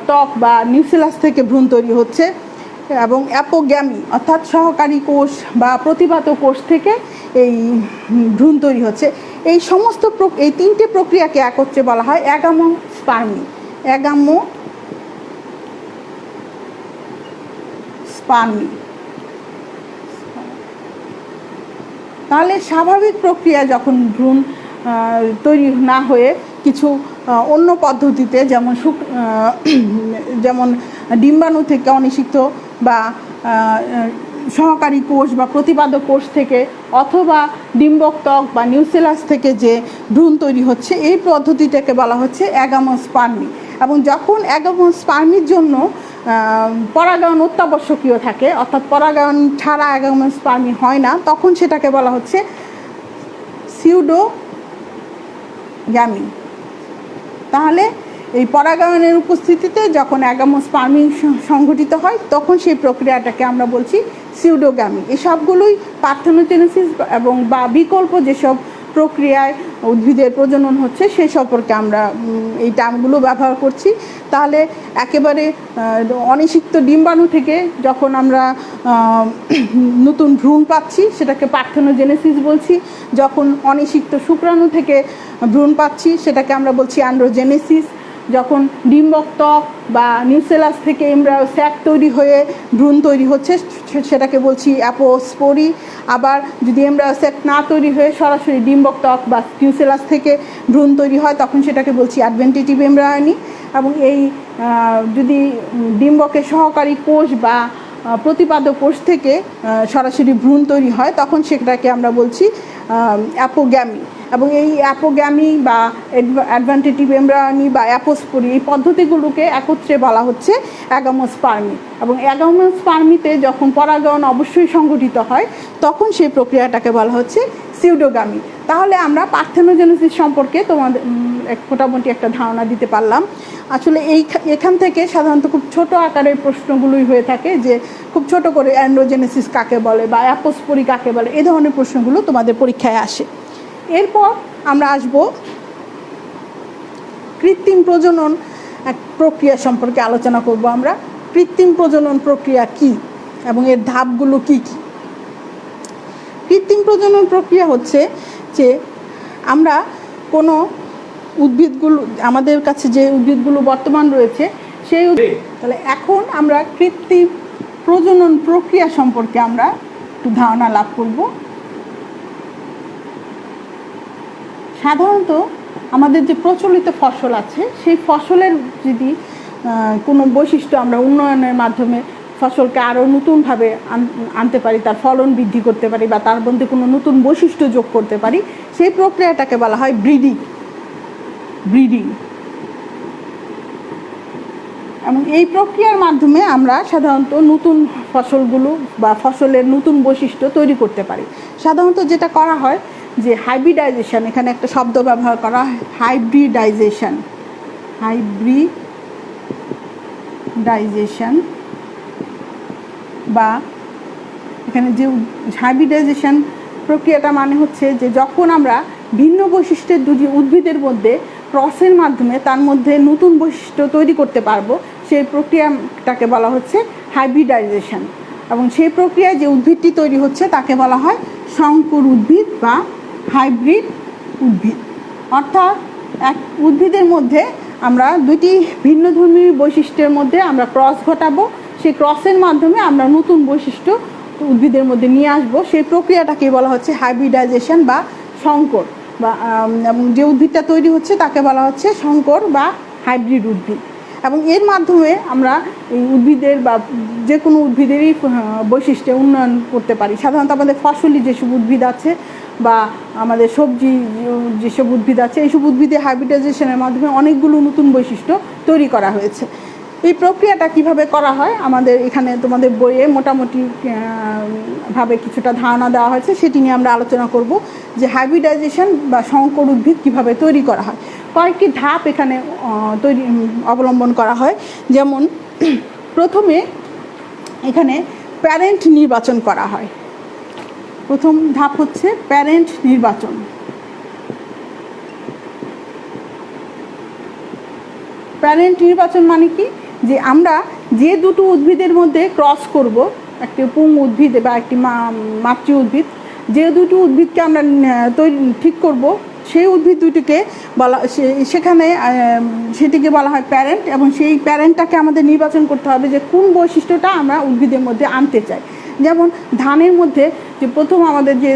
ত্বক বা নিউসেলাস থেকে ভ্রূণ তৈরি হচ্ছে, এবং অ্যাপোগ্যামি অর্থাৎ সহকারী কোষ বা প্রতিপাদক কোষ থেকে এই ভ্রূণ তৈরি হচ্ছে। এই সমস্ত এই তিনটে প্রক্রিয়াকে একত্রে বলা হয় অ্যাগামোস্পার্মি। অ্যাগামোস্পার্মি। তাহলে স্বাভাবিক প্রক্রিয়া যখন ভ্রূণ তৈরি না হয়ে কিছু অন্য পদ্ধতিতে, যেমন ডিম্বাণু থেকে অনিষিক্ত বা সহকারী কোষ বা প্রতিপাদক কোষ থেকে অথবা ডিম্বক ত্বক বা নিউসেলাস থেকে যে ভ্রূণ তৈরি হচ্ছে, এই পদ্ধতিটাকে বলা হচ্ছে অ্যাগামোস্পার্মি। এবং যখন অ্যাগামোস্পার্মির জন্য পরাগায়ন অত্যাবশ্যকীয় থাকে, অর্থাৎ পরাগায়ন ছাড়া অ্যাগামোস্পার্মি হয় না, তখন সেটাকে বলা হচ্ছে সিউডোগ্যামি। তাহলে এই পরাগায়নের উপস্থিতিতে যখন অ্যাগামোস্পার্মি সংঘটিত হয়, তখন সেই প্রক্রিয়াটাকে আমরা বলছি সিউডোগ্যামি। এই সবগুলোই পার্থেনোজেনেসিস এবং বা বিকল্প যেসব প্রক্রিয়ায় উদ্ভিদের প্রজনন হচ্ছে সেই সম্পর্কে আমরা এই টার্মগুলো ব্যবহার করছি। তাহলে একেবারে অনিষিক্ত ডিম্বাণু থেকে যখন আমরা নতুন ভ্রূণ পাচ্ছি, সেটাকে পার্থেনোজেনেসিস বলছি। যখন অনিষিক্ত শুক্রাণু থেকে ভ্রূণ পাচ্ছি, সেটাকে আমরা বলছি অ্যান্ড্রোজেনেসিস। যখন ডিম্বক ত্বক বা নিউসেলাস থেকে এমব্রায়োস্যাক তৈরি হয়ে ভ্রূণ তৈরি হচ্ছে, সেটাকে বলছি অ্যাপোস্পোরি। আবার যদি এমব্রায়োস্যাক না তৈরি হয়ে সরাসরি ডিম্বক ত্বক বা নিউসেলাস থেকে ভ্রূণ তৈরি হয়, তখন সেটাকে বলছি অ্যাডভেন্টেটিভ এমব্রায়োনি। এবং এই যদি ডিম্বকের সহকারী কোষ বা প্রতিপাদক কোষ থেকে সরাসরি ভ্রূণ তৈরি হয়, তখন সেটাকে আমরা বলছি অ্যাপোগ্যামি। এবং এই অ্যাপোগ্যামি বা অ্যাডভেন্টেটিভ এমব্রায়োনি বা অ্যাপোস্পোরি, এই পদ্ধতিগুলোকে একত্রে বলা হচ্ছে অ্যাগামোস্পার্মি। এবং অ্যাগামোস্পার্মিতে যখন পরাগায়ন অবশ্যই সংঘটিত হয়, তখন সেই প্রক্রিয়াটাকে বলা হচ্ছে সিউডোগ্যামি। তাহলে আমরা পার্থেনোজেনেসিস সম্পর্কে তোমাদের মোটামুটি একটা ধারণা দিতে পারলাম। আসলে এখান থেকে সাধারণত খুব ছোট আকারের প্রশ্নগুলোই হয়ে থাকে, যে খুব ছোট করে অ্যান্ড্রোজেনেসিস কাকে বলে বা অ্যাপোস্পোরি কাকে বলে, এই ধরনের প্রশ্নগুলো তোমাদের পরীক্ষায় আসে। এরপর আমরা আসব কৃত্রিম প্রজনন এক প্রক্রিয়া সম্পর্কে আলোচনা করব। আমরা কৃত্রিম প্রজনন প্রক্রিয়া কি এবং এর ধাপগুলো কি কি। কৃত্রিম প্রজনন প্রক্রিয়া হচ্ছে যে আমরা কোনো উদ্ভিদগুলো, আমাদের কাছে যে উদ্ভিদগুলো বর্তমান রয়েছে সেই তাহলে এখন আমরা কৃত্রিম প্রজনন প্রক্রিয়া সম্পর্কে আমরা একটু ধারণা লাভ করব। সাধারণত আমাদের যে প্রচলিত ফসল আছে, সেই ফসলের যদি কোনো বৈশিষ্ট্য আমরা উন্নয়নের মাধ্যমে ফসলকে আরও নতুনভাবে আনতে পারি, তার ফলন বৃদ্ধি করতে পারি বা তার মধ্যে কোনো নতুন বৈশিষ্ট্য যোগ করতে পারি, সেই প্রক্রিয়াটাকে বলা হয় ব্রিডিং। এবং এই প্রক্রিয়ার মাধ্যমে আমরা সাধারণত নতুন ফসলগুলো বা ফসলের নতুন বৈশিষ্ট্য তৈরি করতে পারি। সাধারণত যেটা করা হয় যে হাইব্রিডাইজেশন, এখানে একটা শব্দ ব্যবহার করা হয় হাইব্রিডাইজেশন, বা এখানে যে হাইব্রিডাইজেশন প্রক্রিয়াটা মানে হচ্ছে যে যখন আমরা ভিন্ন বৈশিষ্ট্যের দুটি উদ্ভিদের মধ্যে ক্রসের মাধ্যমে তার মধ্যে নতুন বৈশিষ্ট্য তৈরি করতে পারবো, সেই প্রক্রিয়াটাকে বলা হচ্ছে হাইব্রিডাইজেশন। এবং সেই প্রক্রিয়ায় যে উদ্ভিদটি তৈরি হচ্ছে তাকে বলা হয় সংকর উদ্ভিদ বা হাইব্রিড উদ্ভিদ। অর্থাৎ এক উদ্ভিদের মধ্যে আমরা দুটি ভিন্নধর্মী বৈশিষ্ট্যের মধ্যে আমরা ক্রস ঘটাবো, সেই ক্রসের মাধ্যমে আমরা নতুন বৈশিষ্ট্য উদ্ভিদের মধ্যে নিয়ে আসবো, সেই প্রক্রিয়াটাকে বলা হচ্ছে হাইব্রিডাইজেশন বা সংকর। বা এবং যে উদ্ভিদটা তৈরি হচ্ছে তাকে বলা হচ্ছে সংকর বা হাইব্রিড উদ্ভিদ। এবং এর মাধ্যমে আমরা এই উদ্ভিদের বা যে কোনো উদ্ভিদেরই বৈশিষ্ট্যে উন্নয়ন করতে পারি। সাধারণত আমাদের ফসলি যেসব উদ্ভিদ আছে বা আমাদের সবজি যেসব উদ্ভিদ আছে, এইসব উদ্ভিদে হাইব্রিডাইজেশনের মাধ্যমে অনেকগুলো নতুন বৈশিষ্ট্য তৈরি করা হয়েছে। এই প্রক্রিয়াটা কিভাবে করা হয় আমাদের এখানে তোমাদের বইয়ে মোটামুটি ভাবে কিছুটা ধারণা দেওয়া হয়েছে, সেটি নিয়ে আমরা আলোচনা করব যে হাইব্রিডাইজেশন বা সংকর উদ্ভিদ কিভাবে তৈরি করা হয়। কয়েকটি ধাপ এখানে অবলম্বন করা হয়। যেমন প্রথমে এখানে প্যারেন্ট নির্বাচন করা হয়। প্রথম ধাপ হচ্ছে প্যারেন্ট নির্বাচন। প্যারেন্ট নির্বাচন মানে কি, যে আমরা যে দুটো উদ্ভিদের মধ্যে ক্রস করব, একটি পুং উদ্ভিদ বা একটি মাতৃ উদ্ভিদ, যে দুটো উদ্ভিদকে আমরা ঠিক করব সেই উদ্ভিদ দুটিকে বলা, সেখানে সেটিকে বলা হয় প্যারেন্ট। এবং সেই প্যারেন্টটাকে আমাদের নির্বাচন করতে হবে যে কোন বৈশিষ্ট্যটা আমরা উদ্ভিদের মধ্যে আনতে চাই। যেমন ধানের মধ্যে যে প্রথম আমাদের যে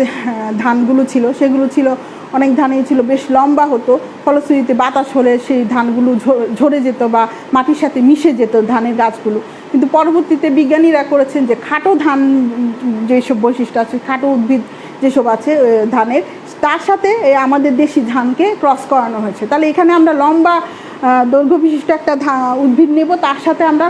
ধানগুলো ছিল সেগুলো ছিল, অনেক ধানই ছিল বেশ লম্বা হতো, ফলশ্রুতিতে বাতাস হলে সেই ধানগুলো ঝরে যেত বা মাটির সাথে মিশে যেত ধানের গাছগুলো। কিন্তু পরবর্তীতে বিজ্ঞানীরা করেছেন যে খাটো ধান যেসব বৈশিষ্ট্য আছে, খাটো উদ্ভিদ যেসব আছে ধানের, তার সাথে আমাদের দেশি ধানকে ক্রস করানো হয়েছে। তাহলে এখানে আমরা লম্বা দৈর্ঘ্য বিশিষ্ট একটা উদ্ভিদ নেব, তার সাথে আমরা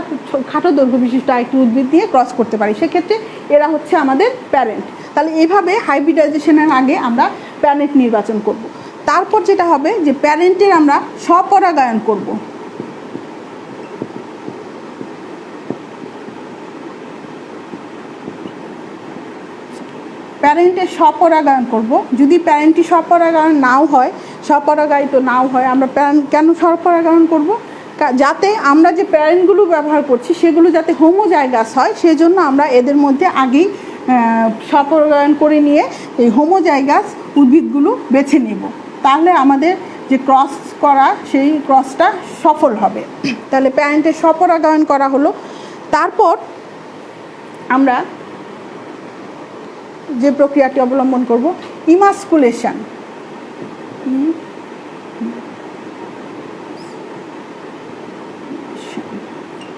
খাটো দৈর্ঘ্য বিশিষ্ট একটি উদ্ভিদ দিয়ে ক্রস করতে পারি, সেক্ষেত্রে এরা হচ্ছে আমাদের প্যারেন্ট। তাহলে এইভাবে হাইব্রিডাইজেশনের আগে আমরা প্যারেন্ট নির্বাচন করব। তারপর যেটা হবে যে প্যারেন্টের আমরা স্বপরাগায়ন করব। প্যারেন্টের স্বপরাগায়ন করব। যদি প্যারেন্টটি স্বপরাগায়ন নাও হয়, স্বপরাগায়িত নাও হয়, আমরা কেন স্বপরাগায়ন করব? যাতে আমরা যে প্যারেন্টগুলো ব্যবহার করছি সেগুলো যাতে হোমোজাইগাস হয়, সেজন্য আমরা এদের মধ্যে আগেই স্বপরাগায়ন করে নিয়ে এই হোমোজাইগাস উদ্ভিদগুলো বেছে নেব। তাহলে আমাদের যে ক্রস করা সেই ক্রসটা সফল হবে। তাহলে প্যারেন্টের স্বপরাগায়ন করা হলো। তারপর আমরা যে প্রক্রিয়াটি অবলম্বন করব ইমাস্কুলেশন।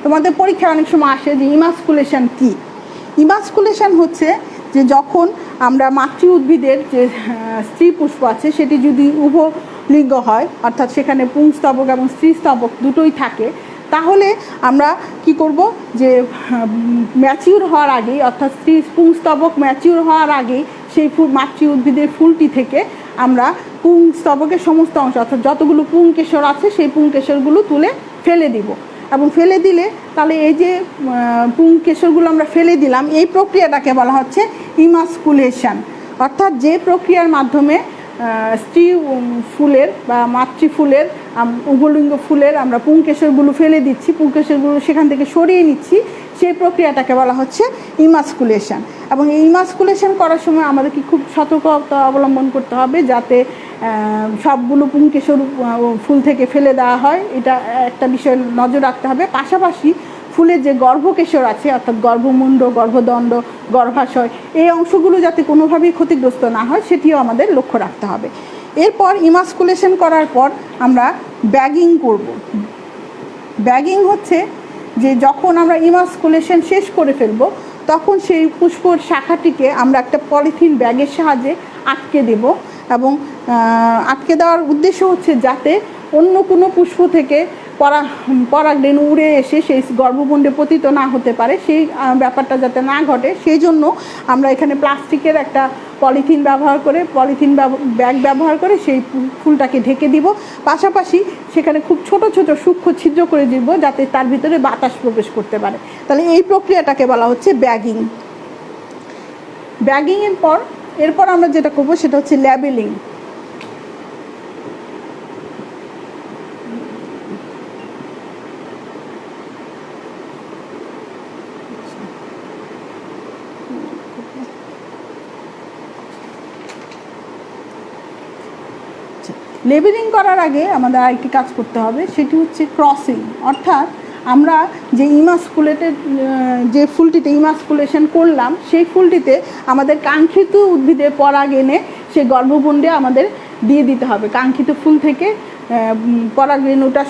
তোমাদের পরীক্ষায় অনেক সময় আসে যে ইমাস্কুলেশন কি। ইমাস্কুলেশন হচ্ছে যে যখন আমরা মাতৃ উদ্ভিদের যে স্ত্রী পুষ্প আছে সেটি যদি উভলিঙ্গ হয়, অর্থাৎ সেখানে পুংস্তবক এবং স্ত্রীস্তবক দুটোই থাকে, তাহলে আমরা কি করব যে ম্যাচিউর হওয়ার আগেই, অর্থাৎ পুংস্তবক ম্যাচিউর হওয়ার আগেই সেই মাতৃ উদ্ভিদের ফুলটি থেকে আমরা পুংস্তবকের সমস্ত অংশ, অর্থাৎ যতগুলো পুংকেশর আছে সেই পুংকেশরগুলো তুলে ফেলে দিব। এবং ফেলে দিলে তাহলে এই যে পুংকেশরগুলো আমরা ফেলে দিলাম, এই প্রক্রিয়াটাকে বলা হচ্ছে ইমাস্কুলেশন। অর্থাৎ যে প্রক্রিয়ার মাধ্যমে স্ত্রী ফুলের বা মাতৃফুলের উভলিঙ্গ ফুলের আমরা পুংকেশরগুলো ফেলে দিচ্ছি, পুংকেশরগুলো সেখান থেকে সরিয়ে নিচ্ছি, সেই প্রক্রিয়াটাকে বলা হচ্ছে ইমাস্কুলেশন। এবং এই ইমাস্কুলেশন করার সময় আমাদেরকে খুব সতর্কতা অবলম্বন করতে হবে যাতে সবগুলো পুংকেশর ফুল থেকে ফেলে দেওয়া হয়, এটা একটা বিষয় নজর রাখতে হবে। পাশাপাশি ফুলের যে গর্ভকেশর আছে, অর্থাৎ গর্ভমুণ্ড, গর্ভদণ্ড, গর্ভাশয়, এই অংশগুলো যাতে কোনোভাবেই ক্ষতিগ্রস্ত না হয় সেটিও আমাদের লক্ষ্য রাখতে হবে। এরপর ইমাস্কুলেশন করার পর আমরা ব্যাগিং করব। ব্যাগিং হচ্ছে যে যখন আমরা ইমাস্কুলেশন শেষ করে ফেলব তখন সেই পুষ্পর শাখাটিকে আমরা একটা পলিথিন ব্যাগের সাহায্যে আটকে দেব। এবং আটকে দেওয়ার উদ্দেশ্য হচ্ছে যাতে অন্য কোনো পুষ্প থেকে পরাগরেণু উড়ে এসে সেই গর্ভপুণ্ডে পতিত না হতে পারে, সেই ব্যাপারটা যাতে না ঘটে সেই জন্য আমরা এখানে প্লাস্টিকের একটা পলিথিন ব্যাগ ব্যবহার করে সেই ফুলটাকে ঢেকে দিব। পাশাপাশি সেখানে খুব ছোট ছোট সূক্ষ্ম ছিদ্র করে দিব যাতে তার ভিতরে বাতাস প্রবেশ করতে পারে। তাহলে এই প্রক্রিয়াটাকে বলা হচ্ছে ব্যাগিং। এরপর আমরা যেটা করব সেটা হচ্ছে লেবেলিং। লেবেলিং করার আগে আমাদের আরেকটি কাজ করতে হবে, সেটি হচ্ছে ক্রসিং। অর্থাৎ আমরা যে যে ফুলটিতে ইমাস্কুলেশন করলাম সেই ফুলটিতে আমাদের কাঙ্ক্ষিত উদ্ভিদের পরাগ এনে সেই গর্ভপুণ্ডে আমাদের দিয়ে দিতে হবে। কাঙ্ক্ষিত ফুল থেকে পরাগরেণুটা